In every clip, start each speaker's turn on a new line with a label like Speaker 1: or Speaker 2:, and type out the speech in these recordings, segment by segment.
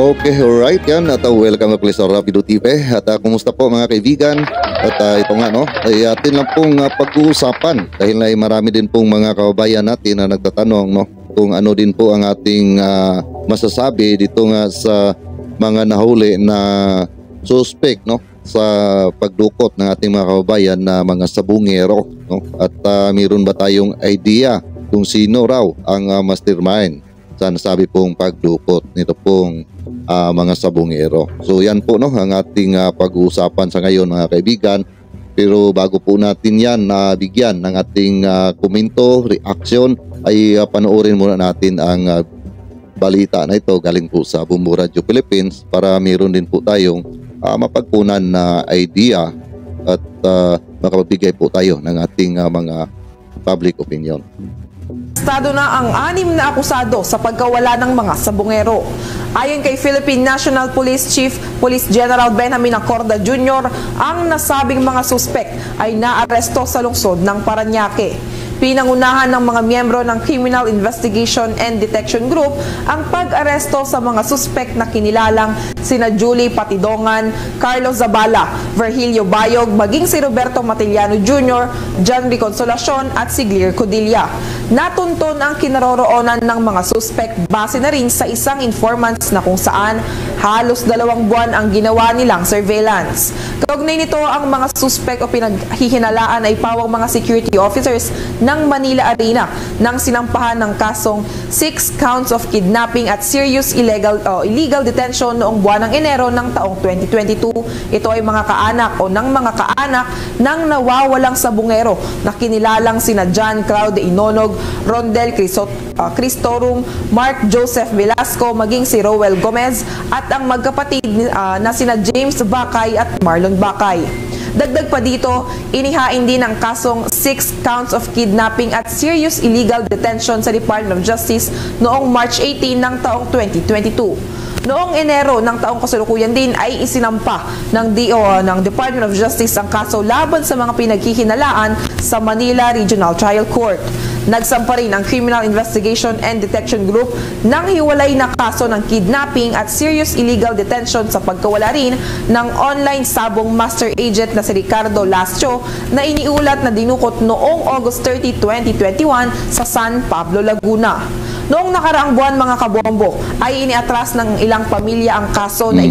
Speaker 1: Okay, alright yan. At welcome ulit sa Rapido TV. At kumusta po mga kaibigan? At ito nga no, ay atin lang pong pag-uusapan dahil ay marami din pong mga kababayan natin na nagtatanong no kung ano din po ang ating masasabi dito nga sa mga nahuli na suspect no sa pagdukot ng ating mga kababayan na mga sabungero no. At mayroon ba tayong idea kung sino raw ang mastermind sa nasabi pong pagdukot nito pong mga sabungero. So yan po no ang ating pag-uusapan sa ngayon mga kaibigan. Pero bago po natin yan bigyan ng ating komento, reaction, ay panoorin muna natin ang balita na ito galing po sa Bumbu Radio Philippines para meron din po tayong mapagpunan na idea at makapabigay po tayo ng ating mga public opinion.
Speaker 2: Estado na ang 6 na akusado sa pagkawala ng mga sabungero. Ayon kay Philippine National Police Chief Police General Benjamin Acorda Jr., ang nasabing mga suspect ay naaresto sa lungsod ng Parañaque. Pinangunahan ng mga miyembro ng Criminal Investigation and Detection Group ang pag-aresto sa mga suspect na kinilalang sina Julie Patidongan, Carlos Zabala, Virgilio Bayog, maging si Roberto Matiliano Jr., John B. Consolacion at si Glir Codilla. Natunton ang kinaroroonan ng mga suspect base na rin sa isang informants na kung saan halos 2 buwan ang ginawa nilang surveillance. Kaugnay nito ang mga suspect o pinaghihinalaan ay pawang mga security officers ng Manila Arena nang sinampahan ng kasong 6 counts of kidnapping at serious illegal detention noong buwan ng Enero ng taong 2022. Ito ay mga kaanak o ng mga kaanak ng nawawalang sabungero na kinilalang sina John Claude Inonog, Rondel Cristorum, Mark Joseph Velasco, maging si Roel Gomez at ang magkapatid na sina James Bakay at Marlon Bakay. Dagdag pa dito, inihain din ang kasong 6 counts of kidnapping at serious illegal detention sa Department of Justice noong March 18 ng taong 2022. Noong Enero ng taong kasalukuyan din ay isinampa ng Department of Justice ang kaso laban sa mga pinaghihinalaan sa Manila Regional Trial Court. Nagsampa rin ang Criminal Investigation and Detection Group ng hiwalay na kaso ng kidnapping at serious illegal detention sa pagkawala rin ng online sabong master agent na si Ricardo Lascio na iniulat na dinukot noong August 30, 2021 sa San Pablo, Laguna. Noong nakaraang buwan mga kabombo ay iniatras ng ilang pamilya ang kaso na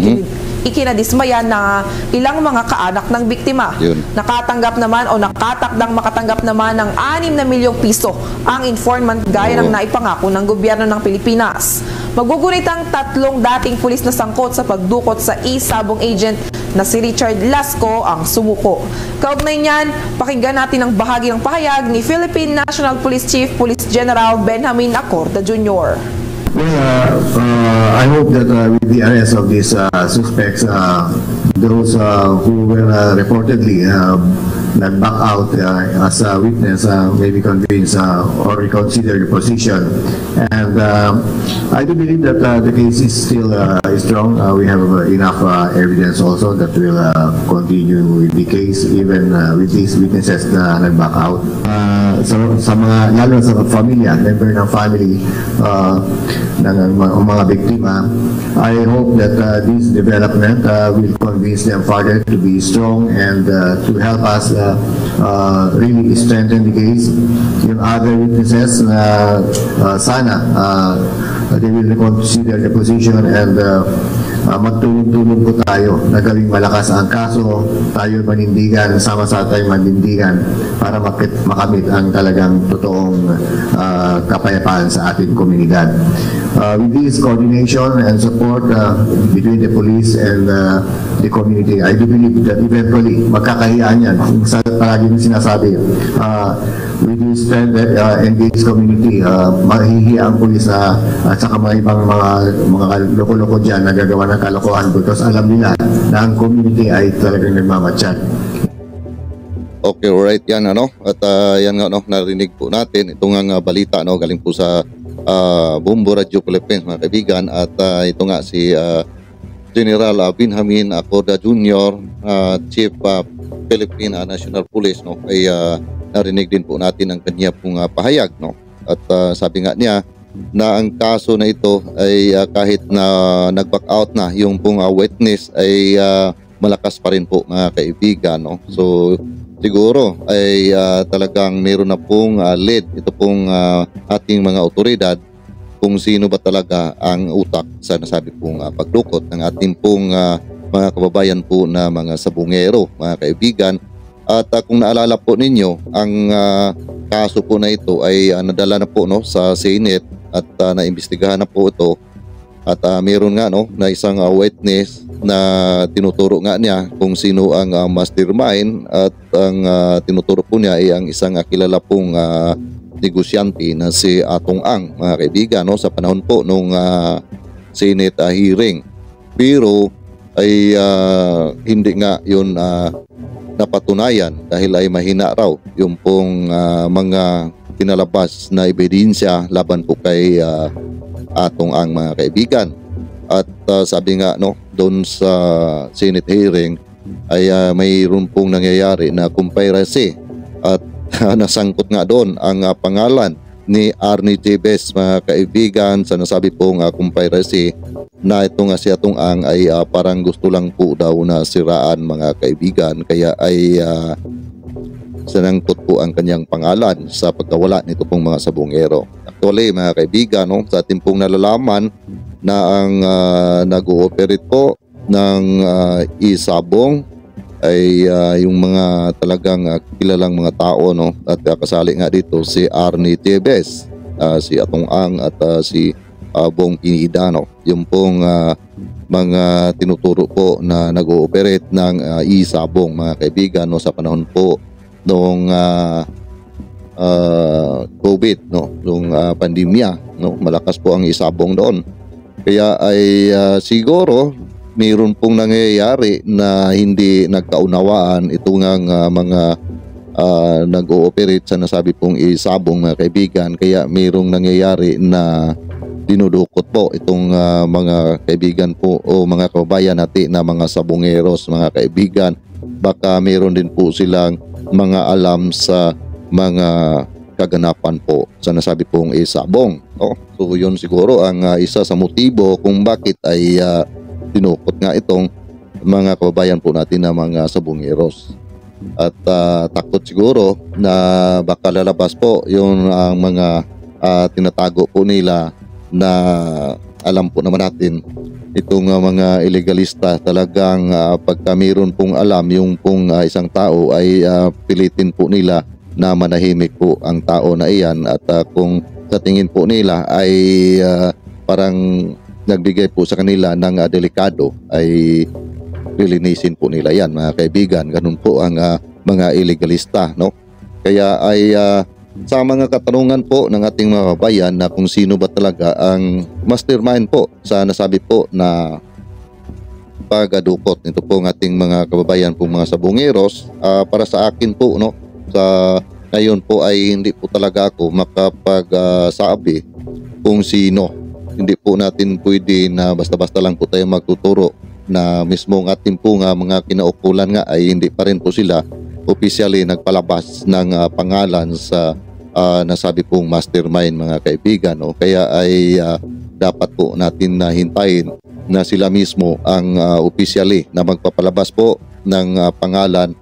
Speaker 2: ikinadismaya na ilang mga kaanak ng biktima. Nakatanggap naman o nakatakdang makatanggap naman ng 6 na milyong piso ang informant gaya ng naipangako ng gobyerno ng Pilipinas. Maggugunit ang 3 dating pulis na sangkot sa pagdukot sa e-sabong agent na si Richard Lasco ang sumuko. Kaugnay niyan, pakinggan natin ang bahagi ng pahayag ni Philippine National Police Chief Police General Benjamin Acorda Jr.
Speaker 3: Well, I hope that with the arrest of these suspects, those who were reportedly nag-back out as a witness may be convinced or reconsider the position. And I do believe that the case is still strong. We have enough evidence also that will continue with the case even with these witnesses na nag-back out. Sa mga, lalo sa pamilya, member ng family ng mga biktima, I hope that this development will convince them further to be strong and to help us really strengthen the case. Yung other witnesses na sana they will reconsider the position and magtulong-tulong po tayo na gawing malakas ang kaso, tayo manindigan, sama-sama tayo manindigan para makamit ang talagang totoong kapayapaan sa ating komunidad. With this coordination and support between the police and the community, I do believe that eventually magkakahiyaan yan. Kung palagi yung sinasabi, with this engaged community, mahihiya ang police at saka mga ibang mga loko-loko dyan na gagawa ng kalokohan because alam nila na ang community ay talagang nagmamatsyag.
Speaker 1: Okay, alright yan ano. At yan nga no, narinig po natin itong nga balita no galing po sa Bumbu Radio Philippines mga kaibigan at ito nga si General Benjamin Acorda Jr., Chief Philippine National Police no ay narinig din po natin ang kanya pong pahayag no at sabi nga niya na ang kaso na ito ay kahit na nag-back out na yung pong witness ay malakas pa rin po mga kaibigan, no? So siguro ay talagang meron na pong lead ito pong ating mga otoridad kung sino ba talaga ang utak sa nasabi pong pagdukot ng ating pong mga kababayan po na mga sabungero, mga kaibigan. At kung naalala po ninyo, ang kaso po na ito ay nadala na po, no, sa Senate at naimbestigahan na po ito. At meron nga, no, na isang witness na tinuturo nga niya kung sino ang mastermind, at ang tinuturo po niya ay ang isang kilala pong negosyante na si Atong Ang, mga kaibigan, no, sa panahon po nung Senate hearing. Pero ay hindi nga yun napatunayan dahil ay mahina raw yung pong mga tinalabas na ebidensya laban po kay Atong Ang, mga kaibigan. At sabi nga, no, doon sa Senate hearing ay mayroon pong nangyayari na conspiracy at nasangkot nga doon ang pangalan ni Arnie Jebes, mga kaibigan, sa nasabi pong conspiracy na ito nga si Atong Ang ay parang gusto lang po daw na siraan, mga kaibigan, kaya ay sinangkot po ang kanyang pangalan sa pagkawala nito pong mga sabungero. Actually, mga kaibigan, no, sa ating pong nalalaman na ang nag-ooperate po ng isabong ay yung mga talagang kilalang mga tao, no, at kasali nga dito si Arnie Jebes, si Atong Ang at si Bong Pinida, no, yung pong mga tinuturo po na nag-ooperate ng isabong, mga kaibigan, no, sa panahon po noong COVID, no, nung pandemya, no, malakas po ang isabong doon. Kaya ay siguro mayroon pong nangyayari na hindi nagkaunawaan ito ngang mga nag-ooperate sa nasabi pong isabong, mga kaibigan. Kaya mayroong nangyayari na dinudukot po itong mga kaibigan po o mga kababayan natin na mga sabongeros, mga kaibigan. Baka mayroon din po silang mga alam sa mga kaganapan po sa nasabi pong isabong. So yun siguro ang isa sa motibo kung bakit ay dinukot nga itong mga kababayan po natin na mga sabongeros. At takot siguro na baka lalabas po yung mga tinatago po nila na alam po naman natin itong mga illegalista talagang pagka mayroon pong alam yung pong isang tao ay pilitin po nila na manahimik po ang tao na iyan, at kung sa tingin po nila ay parang nagbigay po sa kanila ng delikado ay lilinisin po nila yan, mga kaibigan. Ganun po ang mga illegalista, no? Kaya ay sa mga katanungan po ng ating mga kabayan na kung sino ba talaga ang mastermind po sa nasabi po na pagdukot nito po ng ating mga kababayan po mga sabongeros, para sa akin po, no, sa ngayon po ay hindi po talaga ako makapagsabi kung sino. Hindi po natin pwede na basta-basta lang po tayo magtuturo na mismo ang ating po mga kinaukulan nga ay hindi pa rin po sila officially nagpalabas ng pangalan sa nasabi pong mastermind, mga kaibigan, no? Kaya ay dapat po natin na hintayin na sila mismo ang officially na magpapalabas po ng pangalan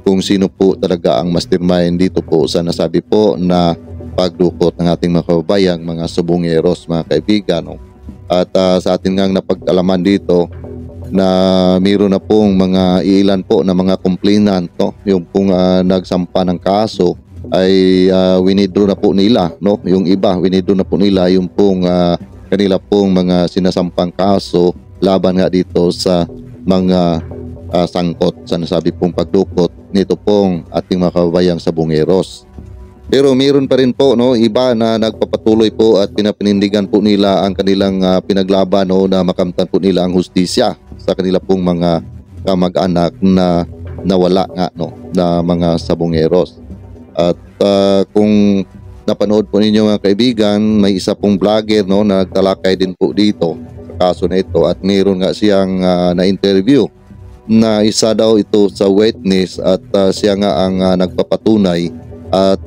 Speaker 1: kung sino po talaga ang mastermind dito po sa nasabi po na pagdukot ng ating mga kababayang mga sabongeros, mga kaibigan, no? At sa atin ngang napag-alaman dito na mayroon na pong mga ilan po na mga complainant, no? Yung pong nagsampa ng kaso ay winidraw na po nila, no? Yung iba winidraw na po nila yung pong kanila pong mga sinasampang kaso laban nga dito sa mga sangkot sa nasabi pong pagdukot nito pong ating mga kababayang sabongeros. Pero mayroon pa rin po, no, iba na nagpapatuloy po at pinapinindigan po nila ang kanilang pinaglaban, no, na makamtan po nila ang hustisya sa kanila pong mga kamag-anak na nawala nga, no, na mga sabongeros. At kung napanood po ninyo, mga kaibigan, may isa pong vlogger, no, na nagtalakay din po dito sa kaso na ito, at mayroon nga siyang na-interview na isa daw ito sa witness, at siya nga ang nagpapatunay At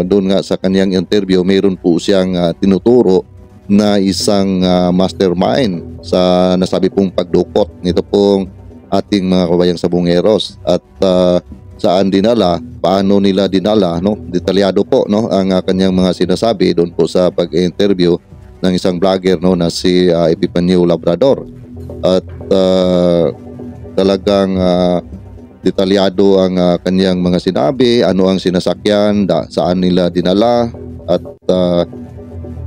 Speaker 1: doon nga sa kanyang interview, mayroon po siyang tinuturo na isang mastermind sa nasabi pong pagdukot nito pong ating mga kabayang sabungeros. At saan dinala, paano nila dinala, no? Detalyado po, no, ang kanyang mga sinasabi doon po sa pag-interview ng isang vlogger, no, na si Epifanio Labrador. At talagang detalyado ang kanyang mga sinabi, ano ang sinasakyan, saan nila dinala, at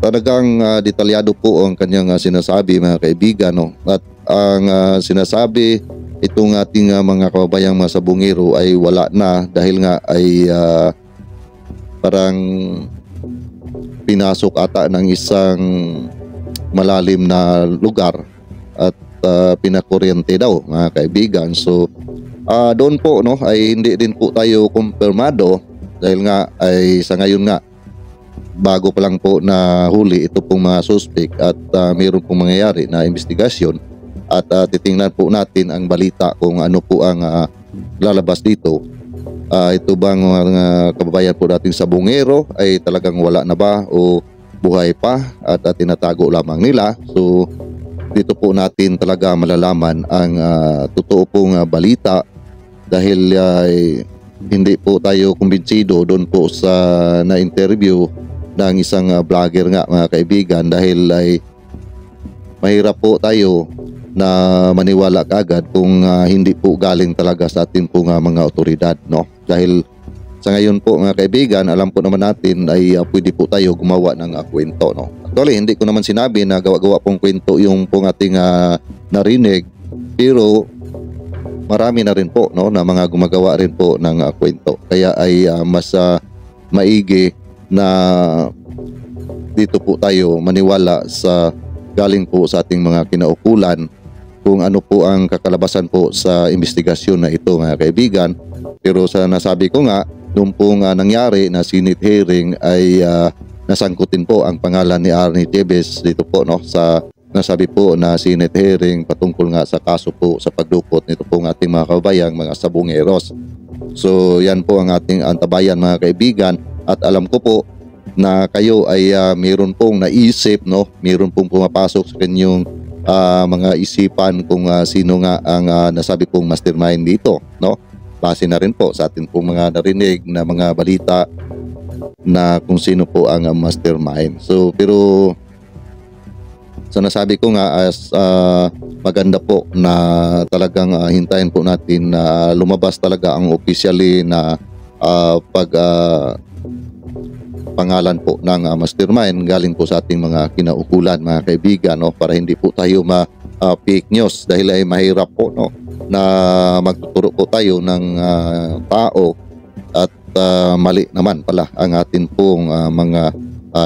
Speaker 1: talagang detalyado po ang kanyang sinasabi, mga kaibigan, no? At ang sinasabi itong ating mga kababayang mga sabungero ay wala na dahil nga ay parang pinasok ata ng isang malalim na lugar at pinakuryente daw, mga kaibigan. So doon po, no, ay hindi din po tayo kumpirmado dahil nga ay sa ngayon nga bago pa lang po na huli ito pong mga suspect at mayroon pong mangyayari na investigasyon at titingnan po natin ang balita kung ano po ang lalabas dito. Ito bang mga kababayan po natin sa bungero ay talagang wala na ba o buhay pa at tinatago lamang nila? So dito po natin talaga malalaman ang totoo pong balita dahil hindi po tayo kumbinsido doon po sa na-interview ng isang vlogger nga, mga kaibigan, dahil ay mahirap po tayo na maniwala kaagad kung hindi po galing talaga sa atin pong mga otoridad, no? Dahil sa ngayon po, mga kaibigan, alam po naman natin ay pwede po tayo gumawa ng kwento, no? Actually, hindi ko naman sinabi na gawa-gawa pong kwento yung pong ating narinig, pero marami na rin po, no, na mga gumagawa rin po ng kwento. Kaya ay mas maigi na dito po tayo maniwala sa galing po sa ating mga kinaukulan kung ano po ang kakalabasan po sa investigasyon na ito, mga kaibigan. Pero sa nasabi ko nga, nung pong nangyari na Senate hearing ay nasangkutin po ang pangalan ni Arnie Tevez dito po, no, sa nasabi po na Senate hearing patungkol nga sa kaso po sa pagdukot nito pong ating mga kabayang mga sabungeros. So yan po ang ating antabayan, mga kaibigan, at alam ko po na kayo ay mayroon pong naisip, no, mayroon pong pumapasok sa kanyang mga isipan kung sino nga ang nasabi pong mastermind dito, no? Base na rin po sa atin pong mga narinig na mga balita na kung sino po ang mastermind. So pero sa nasabi ko nga, as maganda po na talagang hintayin po natin na lumabas talaga ang officially na pangalan po ng mastermind galing po sa ating mga kinaukulan, mga kaibigan, no, para hindi po tayo fake news dahil ay mahirap po, no, na magtuturo po tayo ng tao at mali naman pala ang atin pong mga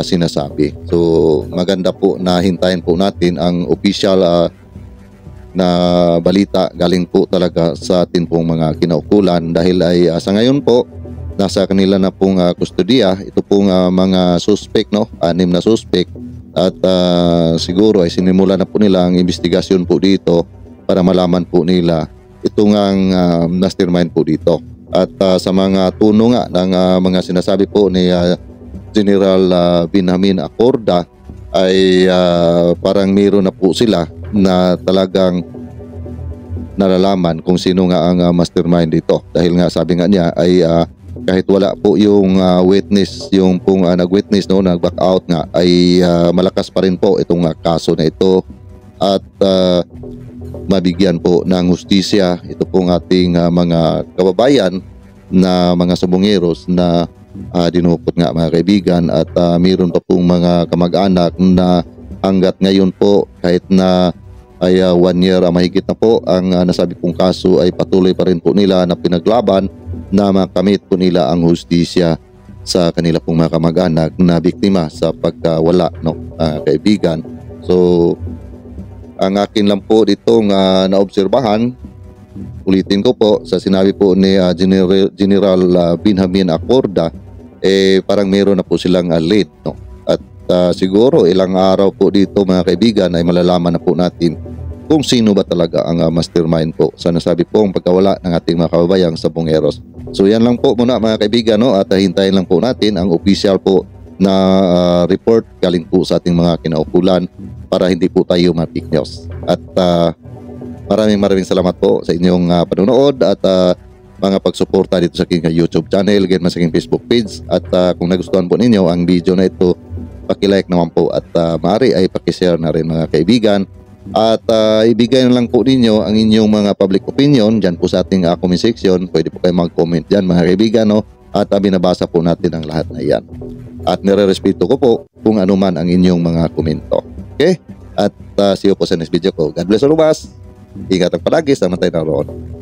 Speaker 1: sinasabi. So maganda po na hintayin po natin ang official na balita galing po talaga sa atin pong mga kinaukulan dahil ay sa ngayon po nasa kanila na pong kustodiya ito pong mga suspect, no, 6 na suspect, at siguro ay sinimula na po nila ang investigasyon po dito para malaman po nila itong mastermind po dito. At sa mga tuno nga ng mga sinasabi po ni General Benjamin Acorda ay parang mayroon na po sila na talagang nalalaman kung sino nga ang mastermind dito dahil nga sabi nga niya ay kahit wala po yung witness, yung pong nag-witness, no, nag-back out nga, ay malakas pa rin po itong kaso na ito at mabigyan po ng hustisya ito pong ating mga kababayan na mga sabungeros na dinukot nga, mga kaibigan. At mayroon pa pong mga kamag-anak na hanggat ngayon po kahit na ay 1 year mahigit na po ang nasabi pong kaso ay patuloy pa rin po nila na pinaglaban na makamit po nila ang hustisya sa kanila pong mga kamag-anak na biktima sa pagkawala, no, kaibigan. So ang akin lang po ditong naobserbahan, ulitin ko po sa sinabi po ni General Benjamin Acorda, parang meron na po silang lead, no? At siguro ilang araw po dito, mga kaibigan, ay malalaman na po natin kung sino ba talaga ang mastermind po sa nasabi pong pagkawala ng ating mga kababayang sabongeros. So yan lang po muna mga kaibigan, no? At hintayin lang po natin ang official po na report galing po sa ating mga kinaukulan para hindi po tayo ma-fake news. At maraming salamat po sa inyong panonood at mga pagsuporta dito sa aking YouTube channel, again sa aking Facebook page. At kung nagustuhan po ninyo ang video na ito, paki-like naman po at maaari ay paki-share na rin mga kaibigan. At ibigay na lang po ninyo ang inyong mga public opinion dyan po sa ating comment section. Pwede po kayo mag-comment dyan mga kaibigan, no? At binabasa po natin ang lahat na yan. At nire-respeto ko po kung ano man ang inyong mga komento. Okay? At see you po sa next video ko. God bless all of us. Ingat ang palagi. Sama tayo na roon.